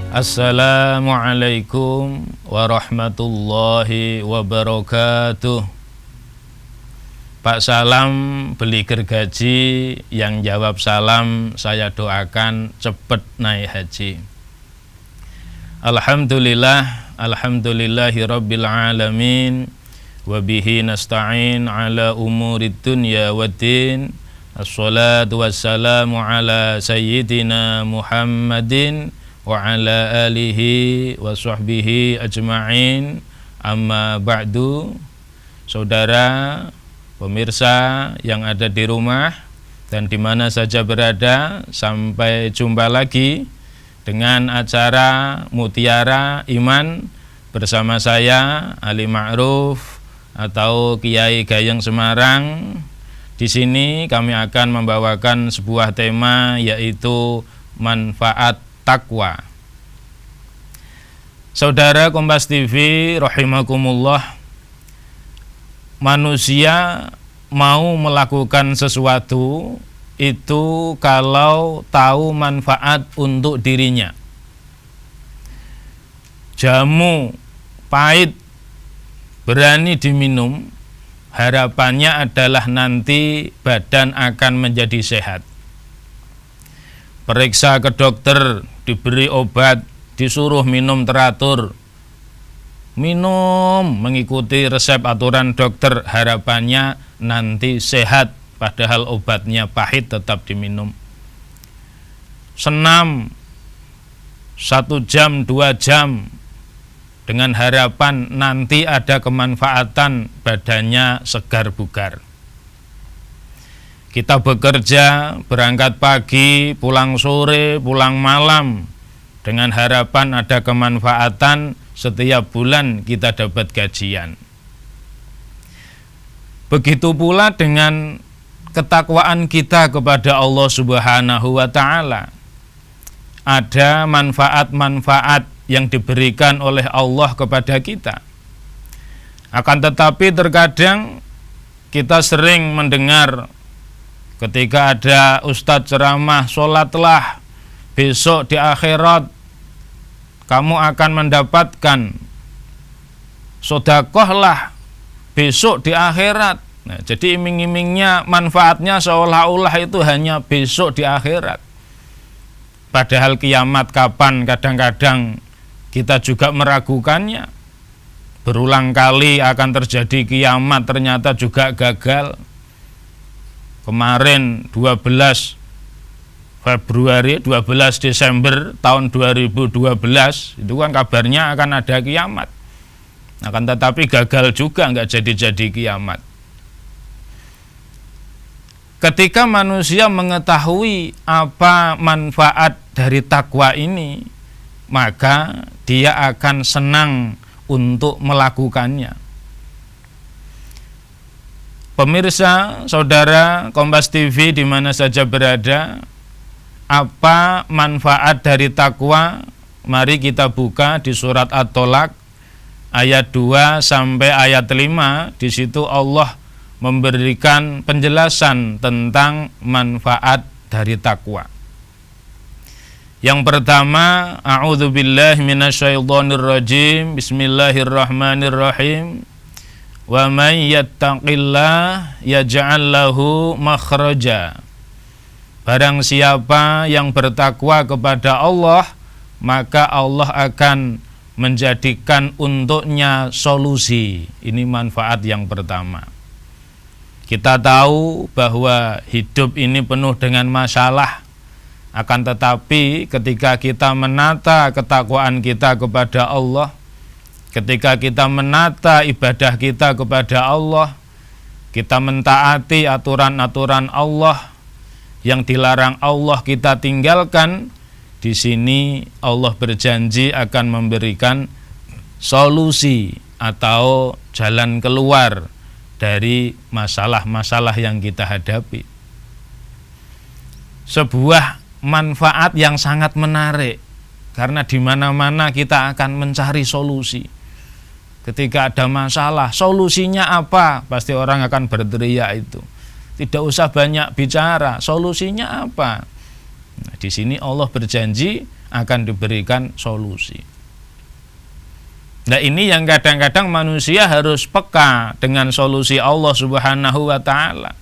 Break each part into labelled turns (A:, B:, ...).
A: Assalamualaikum warahmatullahi wabarakatuh. Pak Salam beli gergaji, yang jawab salam saya doakan cepat naik haji. Alhamdulillah, alhamdulillahi rabbil alamin, wabihi nasta'in ala umurid dunya waddin. Assalatu wassalamu ala sayyidina Muhammadin wa ala alihi wa sahbihi ajma'in. Amma ba'du. Saudara pemirsa yang ada di rumah dan di mana saja berada, sampai jumpa lagi dengan acara Mutiara Iman bersama saya Ali Ma'ruf atau Kiai Gayeng Semarang. Di sini kami akan membawakan sebuah tema, yaitu manfaat takwa. Saudara Kompas TV rahimakumullah, manusia mau melakukan sesuatu itu kalau tahu manfaat untuk dirinya. Jamu pahit berani diminum, harapannya adalah nanti badan akan menjadi sehat. Periksa ke dokter, diberi obat, disuruh minum teratur, minum mengikuti resep aturan dokter, harapannya nanti sehat, padahal obatnya pahit tetap diminum. Senam 1 jam 2 jam dengan harapan nanti ada kemanfaatan, badannya segar bugar. Kita bekerja, berangkat pagi, pulang sore, pulang malam, dengan harapan ada kemanfaatan, setiap bulan kita dapat gajian. Begitu pula dengan ketakwaan kita kepada Allah Subhanahu wa ta'ala. Ada manfaat-manfaat yang diberikan oleh Allah kepada kita. Akan tetapi terkadang kita sering mendengar ketika ada ustadz ceramah, sholatlah, besok di akhirat kamu akan mendapatkan, sodakohlah, besok di akhirat. Nah, jadi iming-imingnya, manfaatnya seolah-olah itu hanya besok di akhirat. Padahal kiamat kapan, kadang-kadang kita juga meragukannya. Berulang kali akan terjadi kiamat, ternyata juga gagal. Kemarin 12 Februari, 12 Desember tahun 2012, itu kan kabarnya akan ada kiamat. Akan tetapi gagal juga, nggak jadi-jadi kiamat. Ketika manusia mengetahui apa manfaat dari takwa ini, maka dia akan senang untuk melakukannya. Pemirsa, saudara Kompas TV di mana saja berada, apa manfaat dari takwa? Mari kita buka di surat At-Tolak ayat 2 sampai ayat 5. Di situ Allah memberikan penjelasan tentang manfaat dari takwa. Yang pertama, a'udzubillahi minasyaitonirrajim. Bismillahirrahmanirrahim. Wa may yattaqillah yaj'al lahu makhraja. Barang siapa yang bertakwa kepada Allah, maka Allah akan menjadikan untuknya solusi. Ini manfaat yang pertama. Kita tahu bahwa hidup ini penuh dengan masalah. Akan tetapi ketika kita menata ketakwaan kita kepada Allah, ketika kita menata ibadah kita kepada Allah, kita mentaati aturan-aturan Allah, yang dilarang Allah kita tinggalkan, di sini Allah berjanji akan memberikan solusi atau jalan keluar dari masalah-masalah yang kita hadapi. Sebuah manfaat yang sangat menarik, karena di mana-mana kita akan mencari solusi. Ketika ada masalah, solusinya apa? Pasti orang akan berteriak itu. Tidak usah banyak bicara, solusinya apa? Nah, di sini Allah berjanji akan diberikan solusi. Nah, ini yang kadang-kadang manusia harus peka dengan solusi Allah Subhanahu wa ta'ala.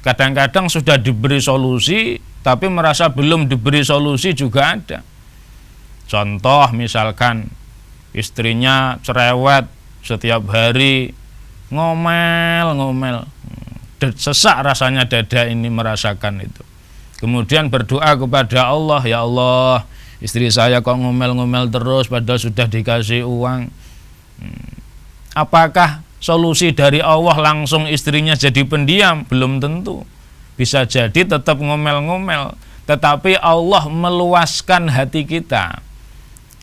A: Kadang-kadang sudah diberi solusi tapi merasa belum diberi solusi juga ada. Contoh misalkan istrinya cerewet, setiap hari ngomel, sesak rasanya dada ini merasakan itu. Kemudian berdoa kepada Allah, ya Allah, istri saya kok ngomel-ngomel terus padahal sudah dikasih uang. Apakah solusi dari Allah langsung istrinya jadi pendiam? Belum tentu. Bisa jadi tetap ngomel-ngomel, tetapi Allah meluaskan hati kita.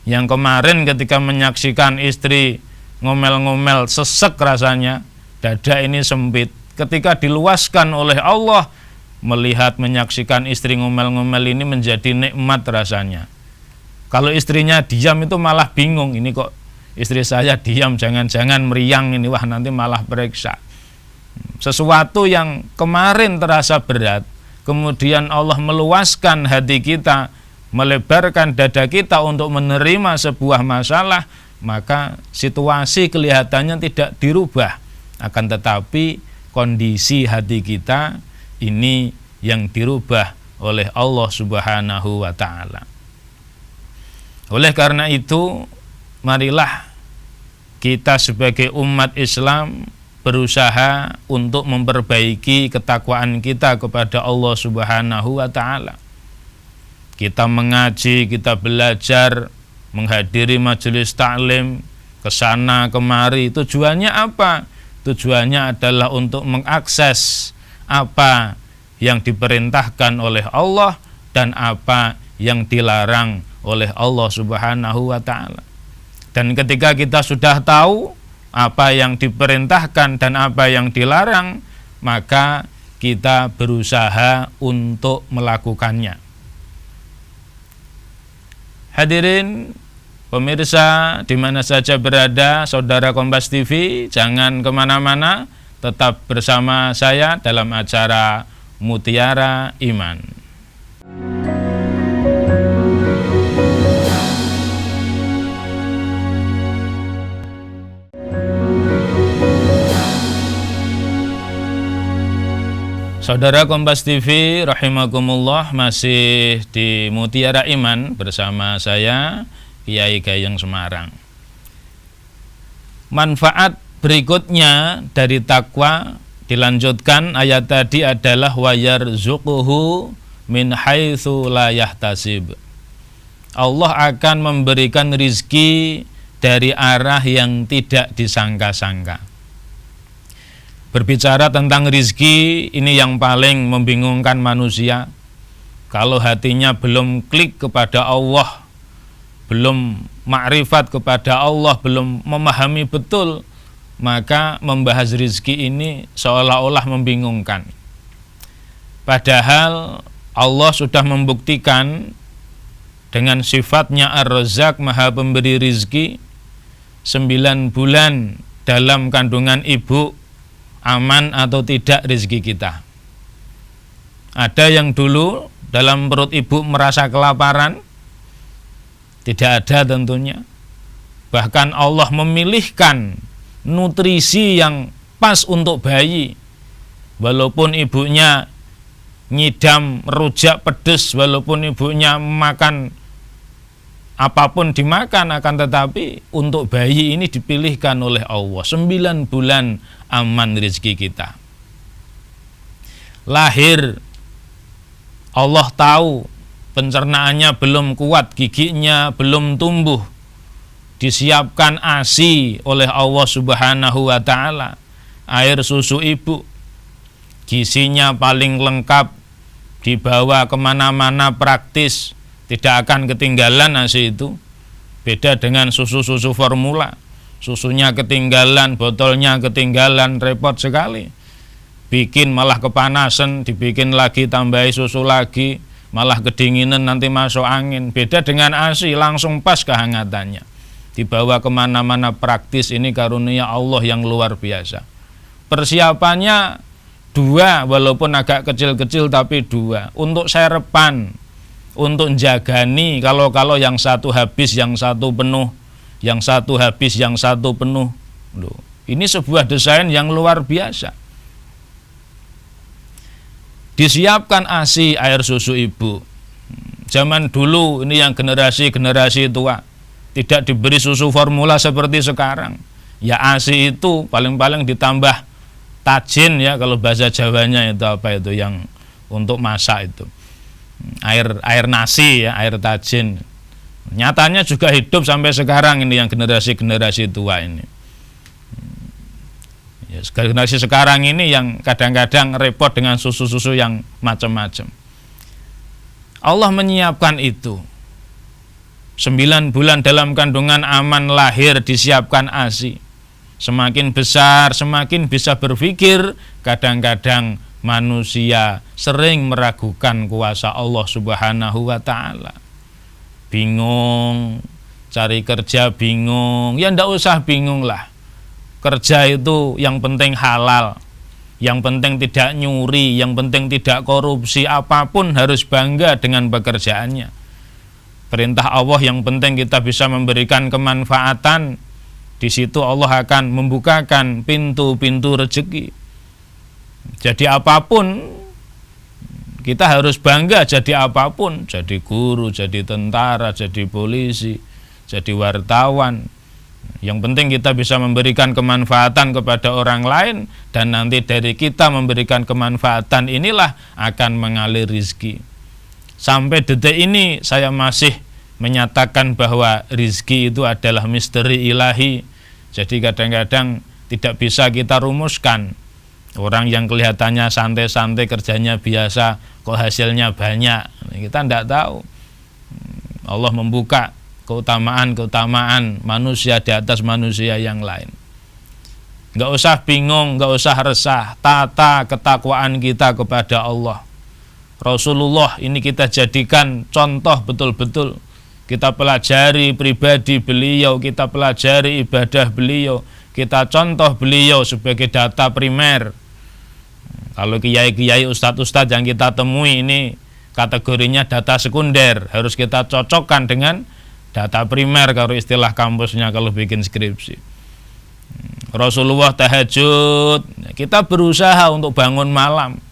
A: Yang kemarin ketika menyaksikan istri ngomel-ngomel sesek rasanya, dada ini sempit. Ketika diluaskan oleh Allah, melihat menyaksikan istri ngomel-ngomel ini menjadi nikmat rasanya. Kalau istrinya diam itu malah bingung, ini kok istri saya diam, jangan-jangan meriang ini, wah nanti malah periksa. Sesuatu yang kemarin terasa berat, kemudian Allah meluaskan hati kita, melebarkan dada kita untuk menerima sebuah masalah, maka situasi kelihatannya tidak dirubah, akan tetapi kondisi hati kita ini yang dirubah oleh Allah Subhanahu wa ta'ala. Oleh karena itu, marilah kita sebagai umat Islam berusaha untuk memperbaiki ketakwaan kita kepada Allah Subhanahu wa ta'ala. Kita mengaji, kita belajar, menghadiri majelis taklim, kesana kemari, tujuannya apa? Tujuannya adalah untuk mengakses apa yang diperintahkan oleh Allah dan apa yang dilarang oleh Allah Subhanahu wa ta'ala. Dan ketika kita sudah tahu apa yang diperintahkan dan apa yang dilarang, maka kita berusaha untuk melakukannya. Hadirin pemirsa di mana saja berada, saudara Kompas TV, jangan kemana-mana, tetap bersama saya dalam acara Mutiara Iman. Saudara Kompas TV rahimakumullah, masih di Mutiara Iman bersama saya Kiai Gayeng Semarang. Manfaat berikutnya dari takwa dilanjutkan ayat tadi adalah wa yarzuquhu min haitsu la yahtasib. Allah akan memberikan rizki dari arah yang tidak disangka-sangka. Berbicara tentang rizki, ini yang paling membingungkan manusia. Kalau hatinya belum klik kepada Allah, belum makrifat kepada Allah, belum memahami betul, maka membahas rizki ini seolah-olah membingungkan. Padahal Allah sudah membuktikan dengan sifatnya Ar-Razzaq, Maha Pemberi rizki. 9 bulan dalam kandungan ibu, aman atau tidak rizki kita. Ada yang dulu dalam perut ibu merasa kelaparan? Tidak ada tentunya. Bahkan Allah memilihkan nutrisi yang pas untuk bayi. Walaupun ibunya ngidam rujak pedes, walaupun ibunya makan apapun dimakan, akan tetapi untuk bayi ini dipilihkan oleh Allah. 9 bulan aman rezeki kita. Lahir, Allah tahu pencernaannya belum kuat, giginya belum tumbuh, disiapkan ASI oleh Allah Subhanahu wa ta'ala, air susu ibu, gizinya paling lengkap, dibawa kemana-mana praktis, tidak akan ketinggalan ASI itu. Beda dengan susu-susu formula, susunya ketinggalan, botolnya ketinggalan, repot sekali. Bikin malah kepanasan, dibikin lagi, tambahi susu lagi, malah kedinginan, nanti masuk angin. Beda dengan ASI, langsung pas kehangatannya. Dibawa kemana-mana praktis, ini karunia Allah yang luar biasa. Persiapannya 2, walaupun agak kecil-kecil tapi 2. Untuk sarapan, untuk jagani kalau yang satu habis yang satu penuh, yang satu habis yang satu penuh. Loh, ini sebuah desain yang luar biasa. Disiapkan ASI, air susu ibu. Zaman dulu ini yang generasi tua tidak diberi susu formula seperti sekarang. Ya ASI itu paling-paling ditambah tajin ya, kalau bahasa Jawanya itu apa itu yang untuk masak itu. Air nasi ya, air tajin. Nyatanya juga hidup sampai sekarang ini yang generasi tua ini. Ya, generasi sekarang ini yang kadang-kadang repot dengan susu-susu yang macam-macam. Allah menyiapkan itu. 9 bulan dalam kandungan aman, lahir, disiapkan ASI. Semakin besar, semakin bisa berpikir. Kadang-kadang manusia sering meragukan kuasa Allah Subhanahu wa ta'ala. Bingung, cari kerja bingung. Ya ndak usah bingung lah. Kerja itu yang penting halal, yang penting tidak nyuri, yang penting tidak korupsi. Apapun harus bangga dengan pekerjaannya. Perintah Allah yang penting kita bisa memberikan kemanfaatan. Di situ Allah akan membukakan pintu-pintu rezeki. Jadi apapun kita harus bangga, jadi apapun, jadi guru, jadi tentara, jadi polisi, jadi wartawan. Yang penting kita bisa memberikan kemanfaatan kepada orang lain, dan nanti dari kita memberikan kemanfaatan inilah akan mengalir rizki. Sampai detik ini saya masih menyatakan bahwa rizki itu adalah misteri ilahi. Jadi kadang-kadang tidak bisa kita rumuskan. Orang yang kelihatannya santai-santai, kerjanya biasa, kok hasilnya banyak, kita tidak tahu. Allah membuka keutamaan manusia di atas manusia yang lain. Nggak usah bingung, nggak usah resah. Tata ketakwaan kita kepada Allah. Rasulullah ini kita jadikan contoh betul-betul. Kita pelajari pribadi beliau, kita pelajari ibadah beliau, kita contoh beliau sebagai data primer. Kalau kiai-kiai, ustadz-ustadz yang kita temui ini kategorinya data sekunder, harus kita cocokkan dengan data primer kalau istilah kampusnya kalau bikin skripsi. Rasulullah tahajud, kita berusaha untuk bangun malam.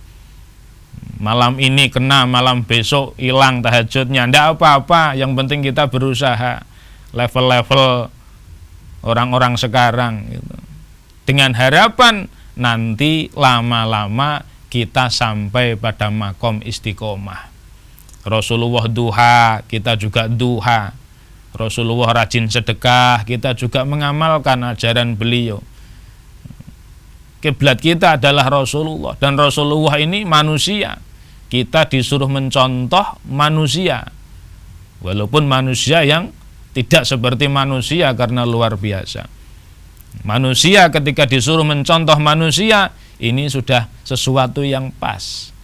A: Malam ini kena, malam besok hilang tahajudnya, ndak apa-apa, yang penting kita berusaha. Level-level orang-orang sekarang gitu. Dengan harapan nanti lama-lama kita sampai pada makom istiqomah. Rasulullah duha, kita juga duha. Rasulullah rajin sedekah, kita juga mengamalkan ajaran beliau. Kiblat kita adalah Rasulullah, dan Rasulullah ini manusia. Kita disuruh mencontoh manusia, walaupun manusia yang tidak seperti manusia karena luar biasa. Manusia ketika disuruh mencontoh manusia, ini sudah sesuatu yang pas.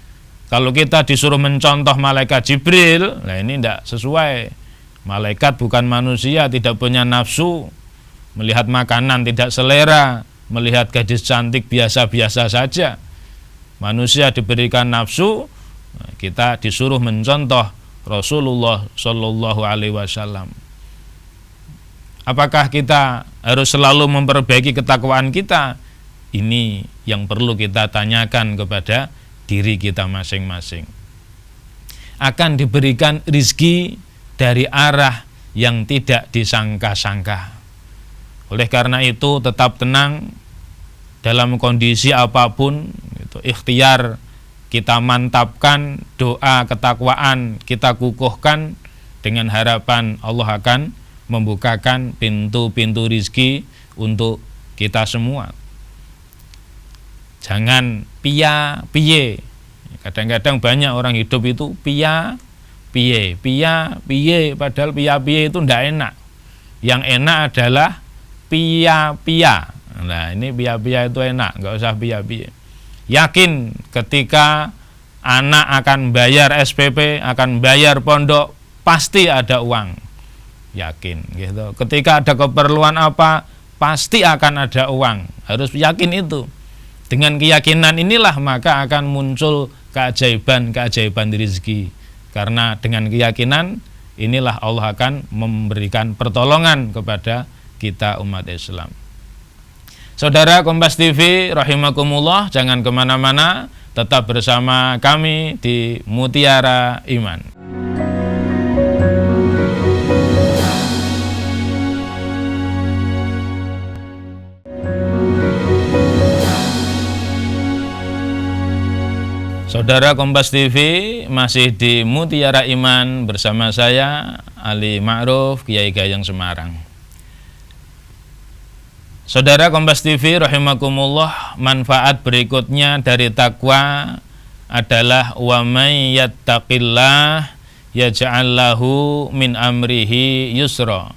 A: Kalau kita disuruh mencontoh malaikat Jibril, nah ini tidak sesuai. Malaikat bukan manusia, tidak punya nafsu, melihat makanan tidak selera, melihat gadis cantik biasa-biasa saja. Manusia diberikan nafsu, kita disuruh mencontoh Rasulullah Shallallahu Alaihi Wasallam. Apakah kita harus selalu memperbaiki ketakwaan kita? Ini yang perlu kita tanyakan kepada diri kita masing-masing. Akan diberikan rizki dari arah yang tidak disangka-sangka. Oleh karena itu tetap tenang dalam kondisi apapun, gitu. Ikhtiar kita mantapkan, doa ketakwaan kita kukuhkan, dengan harapan Allah akan membukakan pintu-pintu rizki untuk kita semua. Jangan piye. Kadang-kadang banyak orang hidup itu piye, padahal piye itu ndak enak. Yang enak adalah piya. Nah, ini piya itu enak, nggak usah piye. Yakin ketika anak akan bayar SPP, akan bayar pondok, pasti ada uang. Yakin gitu. Ketika ada keperluan apa, pasti akan ada uang. Harus yakin itu. Dengan keyakinan inilah maka akan muncul keajaiban rezeki. Karena dengan keyakinan inilah Allah akan memberikan pertolongan kepada kita umat Islam. Saudara Kompas TV rahimakumullah, jangan kemana-mana, tetap bersama kami di Mutiara Iman. Saudara Kompas TV, masih di Mutiara Iman bersama saya Ali Ma'ruf, Kiai Gayeng Semarang. Saudara Kompas TV rahimakumullah, manfaat berikutnya dari takwa adalah wa may yattaqillah yaj'al lahu min amrihi yusra.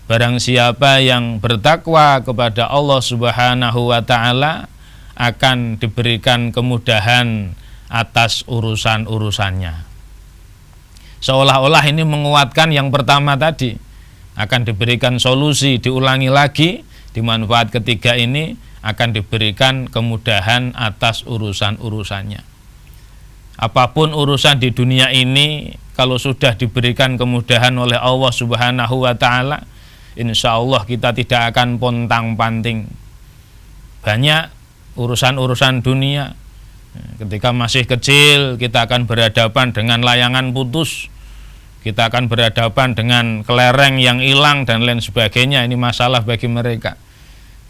A: Barang siapa yang bertakwa kepada Allah Subhanahu wa taala akan diberikan kemudahan atas urusan-urusannya. Seolah-olah ini menguatkan yang pertama tadi, akan diberikan solusi, diulangi lagi, di manfaat ketiga ini akan diberikan kemudahan atas urusan-urusannya. Apapun urusan di dunia ini, kalau sudah diberikan kemudahan oleh Allah Subhanahu wa taala, insya Allah kita tidak akan pontang-panting. Banyak urusan-urusan dunia, ketika masih kecil kita akan berhadapan dengan layangan putus, kita akan berhadapan dengan kelereng yang hilang dan lain sebagainya. Ini masalah bagi mereka.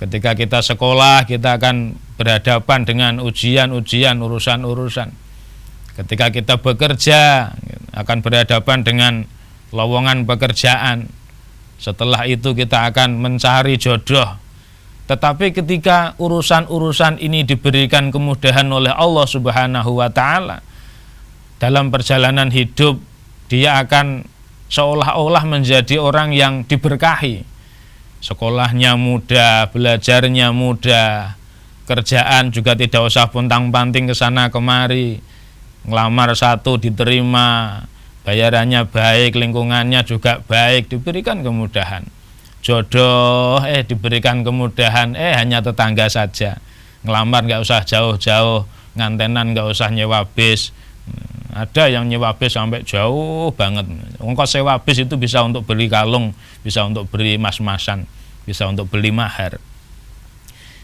A: Ketika kita sekolah, kita akan berhadapan dengan ujian-ujian, urusan-urusan. Ketika kita bekerja, akan berhadapan dengan lowongan pekerjaan. Setelah itu kita akan mencari jodoh. Tetapi ketika urusan-urusan ini diberikan kemudahan oleh Allah Subhanahu wa taala, dalam perjalanan hidup dia akan seolah-olah menjadi orang yang diberkahi. Sekolahnya mudah, belajarnya mudah, kerjaan juga tidak usah pontang-panting ke sana kemari. Ngelamar satu diterima, bayarannya baik, lingkungannya juga baik, diberikan kemudahan. Jodoh diberikan kemudahan, hanya tetangga saja. Ngelamar nggak usah jauh-jauh, ngantenan nggak usah nyewa bis. Ada yang nyewa bis sampai jauh banget. Ongkos sewa bis itu bisa untuk beli kalung, bisa untuk beli mas-masan, bisa untuk beli mahar.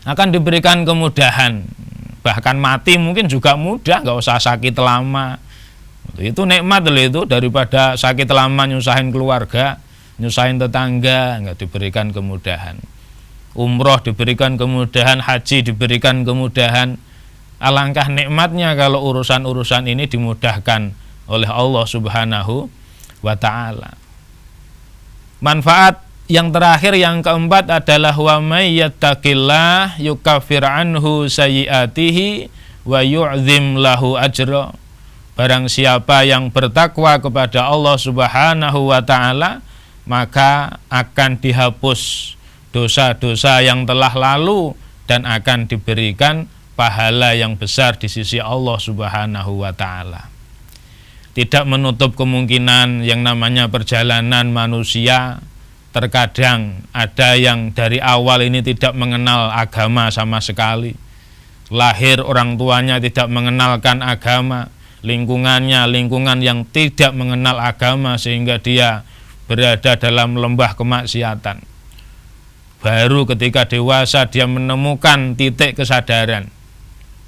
A: Akan diberikan kemudahan, bahkan mati mungkin juga mudah, nggak usah sakit lama. Itu nikmat loh itu, daripada sakit lama nyusahin keluarga, nyusahin tetangga, nggak diberikan kemudahan. Umroh diberikan kemudahan, haji diberikan kemudahan. Alangkah nikmatnya kalau urusan-urusan ini dimudahkan oleh Allah Subhanahu wa ta'ala. Manfaat yang terakhir, yang keempat adalah wa may yattaqillah yukaffir anhu sayyiatihi wa yu'zim lahu ajra. Barang siapa yang bertakwa kepada Allah Subhanahu wa ta'ala, maka akan dihapus dosa-dosa yang telah lalu dan akan diberikan pahala yang besar di sisi Allah Subhanahu wa ta'ala. Tidak menutup kemungkinan yang namanya perjalanan manusia, terkadang ada yang dari awal ini tidak mengenal agama sama sekali. Lahir orang tuanya tidak mengenalkan agama, lingkungannya lingkungan yang tidak mengenal agama, sehingga dia berada dalam lembah kemaksiatan. Baru ketika dewasa dia menemukan titik kesadaran.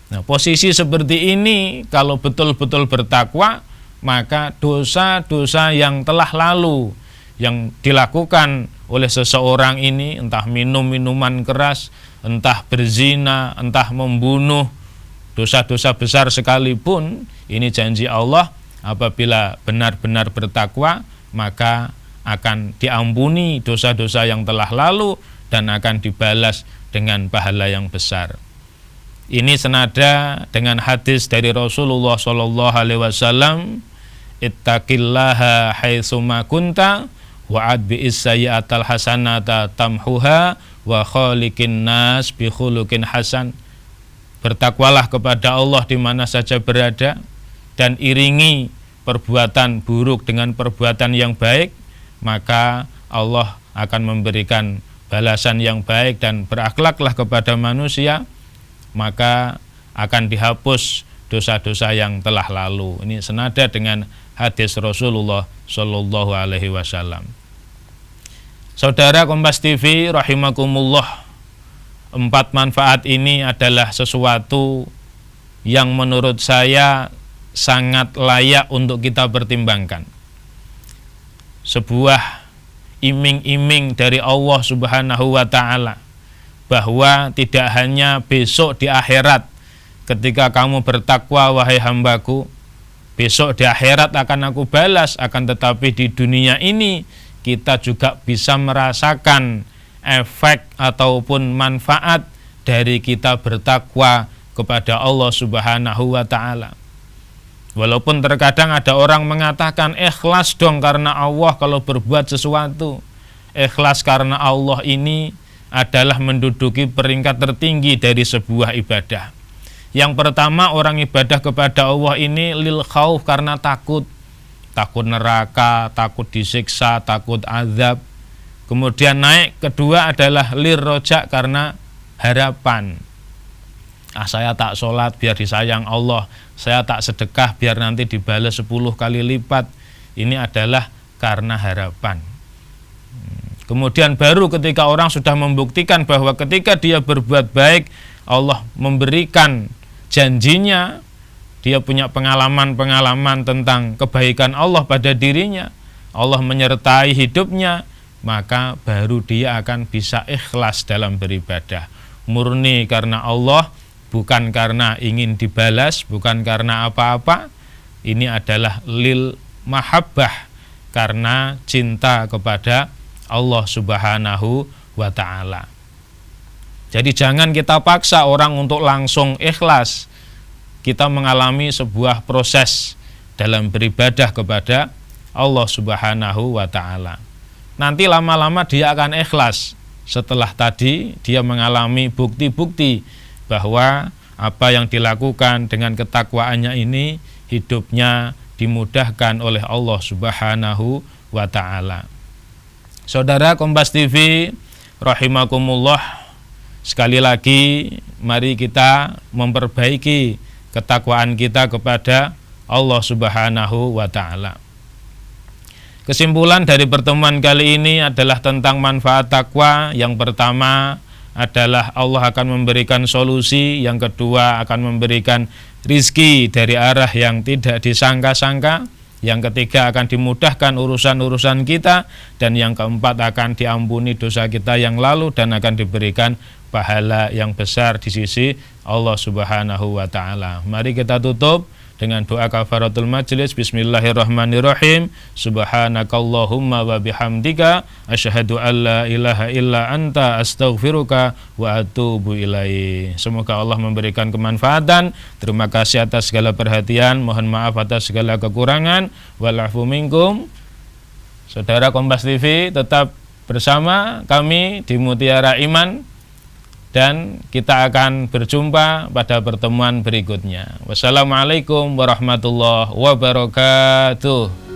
A: Nah, posisi seperti ini kalau betul-betul bertakwa, maka dosa-dosa yang telah lalu yang dilakukan oleh seseorang ini, entah minum minuman keras, entah berzina, entah membunuh, dosa-dosa besar sekalipun, ini janji Allah apabila benar-benar bertakwa, maka akan diampuni dosa-dosa yang telah lalu dan akan dibalas dengan pahala yang besar. Ini senada dengan hadis dari Rasulullah SAW, ittaqillaha haitsuma kunta wa'ad bi'is sayyi'atal hasanata tamhuha wa khaliqin nas bi khuluqin hasan. Bertakwalah kepada Allah di mana saja berada dan iringi perbuatan buruk dengan perbuatan yang baik, maka Allah akan memberikan balasan yang baik. Dan berakhlaklah kepada manusia, maka akan dihapus dosa-dosa yang telah lalu. Ini senada dengan hadis Rasulullah Shallallahu Alaihi Wasallam. Saudara Kompas TV rahimakumullah, 4 manfaat ini adalah sesuatu yang menurut saya sangat layak untuk kita pertimbangkan. Sebuah iming-iming dari Allah Subhanahu wa Ta'ala bahwa tidak hanya besok di akhirat ketika kamu bertakwa, wahai hambaku, besok di akhirat akan aku balas, akan tetapi di dunia ini kita juga bisa merasakan efek ataupun manfaat dari kita bertakwa kepada Allah Subhanahu wa Ta'ala. Walaupun terkadang ada orang mengatakan ikhlas dong karena Allah kalau berbuat sesuatu. Ikhlas karena Allah ini adalah menduduki peringkat tertinggi dari sebuah ibadah. Yang pertama, orang ibadah kepada Allah ini lil khauf, karena takut neraka, takut disiksa, takut azab. Kemudian naik kedua adalah lir roja, karena harapan. Saya tak sholat biar disayang Allah, saya tak sedekah biar nanti dibalas 10 kali lipat. Ini adalah karena harapan. Kemudian baru ketika orang sudah membuktikan bahwa ketika dia berbuat baik, Allah memberikan janjinya, dia punya pengalaman-pengalaman tentang kebaikan Allah pada dirinya, Allah menyertai hidupnya, maka baru dia akan bisa ikhlas dalam beribadah. Murni karena Allah, bukan karena ingin dibalas, bukan karena apa-apa. Ini adalah lil mahabbah, karena cinta kepada Allah Subhanahu wa Ta'ala. Jadi jangan kita paksa orang untuk langsung ikhlas. Kita mengalami sebuah proses dalam beribadah kepada Allah Subhanahu wa Ta'ala. Nanti lama-lama dia akan ikhlas setelah tadi dia mengalami bukti-bukti bahwa apa yang dilakukan dengan ketakwaannya ini hidupnya dimudahkan oleh Allah Subhanahu wa Ta'ala. Saudara Kompas TV rahimakumullah, sekali lagi mari kita memperbaiki ketakwaan kita kepada Allah Subhanahu wa Ta'ala. Kesimpulan dari pertemuan kali ini adalah tentang manfaat takwa. Yang pertama adalah Allah akan memberikan solusi, yang kedua akan memberikan rizki dari arah yang tidak disangka-sangka, yang ketiga akan dimudahkan urusan-urusan kita, dan yang keempat akan diampuni dosa kita yang lalu dan akan diberikan pahala yang besar di sisi Allah Subhanahu wa Ta'ala. Mari kita tutup dengan doa kafaratul majlis. Bismillahirrahmanirrahim. Subhanakallahumma wa bihamdika asyhadu an la ilaha illa anta astaghfiruka wa atubu ilaih. Semoga Allah memberikan kemanfaatan. Terima kasih atas segala perhatian, mohon maaf atas segala kekurangan. Walafu minkum. Saudara Kompas TV, tetap bersama kami di Mutiara Iman, dan kita akan berjumpa pada pertemuan berikutnya. Wassalamualaikum warahmatullahi wabarakatuh.